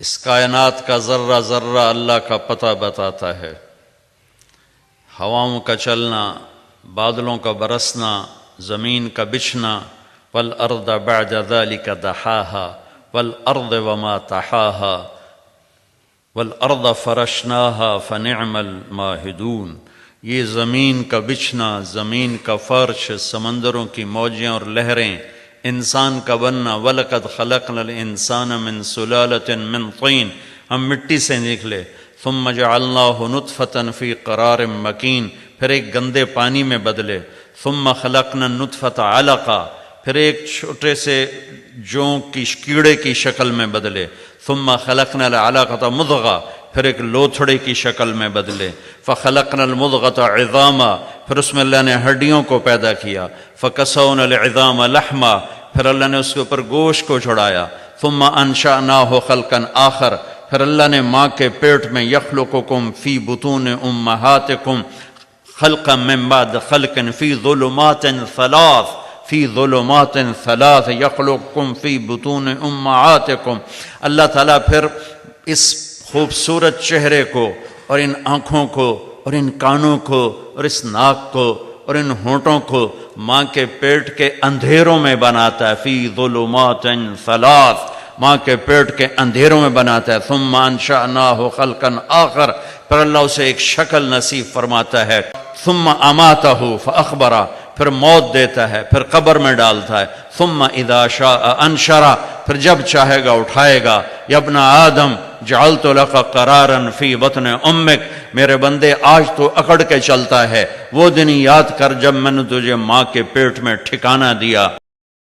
اس کائنات کا ذرہ ذرہ اللہ کا پتہ بتاتا ہے۔ ہواؤں کا چلنا، بادلوں کا برسنا، زمین کا بچھنا، والارض بعد ذلك دحاها والارض وما طحاها والارض فرشناها فنعم الماہدون۔ یہ زمین کا بچھنا، زمین کا فرش، سمندروں کی موجیں اور لہریں، انسان کا بننا، وَلَقَدْ خَلَقْنَا الْإِنسَانَ مِنْ سُلَالَةٍ مِنْ طِينٍ، ہم مٹی سے نکلے، ثُمَّ جَعَلْنَاهُ نُطْفَةً فِي قَرَارٍ مَكِينٍ، پھر ایک گندے پانی میں بدلے، ثُمَّ خَلَقْنَا النُّطْفَةَ عَلَقًا، پھر ایک چھوٹے سے جوں کی کیڑے کی شکل میں بدلے، ثُمَّ خَلَقْنَا الْعَلَقَةَ مُضْغَةً، پھر ایک لوتھڑے کی شکل میں بدلے، فَخَلَقْنَا الْمُضْغَةَ عِظَامًا، پھر اس میں اللہ نے ہڈیوں کو پیدا کیا، فَكَسَوْنَا الْعِظَامَ لَحْمًا، پھر اللہ نے اس کے اوپر گوشت کو چڑھایا، ثُمَّ أَنشَأْنَاهُ خَلْقًا آخر، پھر اللہ نے ماں کے پیٹ میں يَخْلُقُكُمْ فِي بُطُونِ أُمَّهَاتِكُمْ خَلْقًا مِّن بَعْدِ خَلْقٍ فِي ظُلُمَاتٍ ثَلَاثٍ يَخْلُقُكُمْ فِي بُطُونِ أُمَّهَاتِكُمْ۔ اللہ تعالیٰ پھر اس خوبصورت چہرے کو اور ان آنکھوں کو اور ان کانوں کو اور اس ناک کو اور ان ہونٹوں کو ماں کے پیٹ کے اندھیروں میں بناتا ہے، فی ظلمات ثلاث، ماں کے پیٹ کے اندھیروں میں بناتا ہے، ثم انشأناہ خلقا آخر، پھر اللہ اسے ایک شکل نصیب فرماتا ہے، ثم اماتہ فاخبرہ، پھر موت دیتا ہے، پھر قبر میں ڈالتا ہے، ثم اذا شاء انشرہ، پھر جب چاہے گا اٹھائے گا، یا ابن آدم جعلت لک قرارا فی بطن امک، میرے بندے آج تو اکڑ کے چلتا ہے، وہ دن یاد کر جب میں نے تجھے ماں کے پیٹ میں ٹھکانہ دیا۔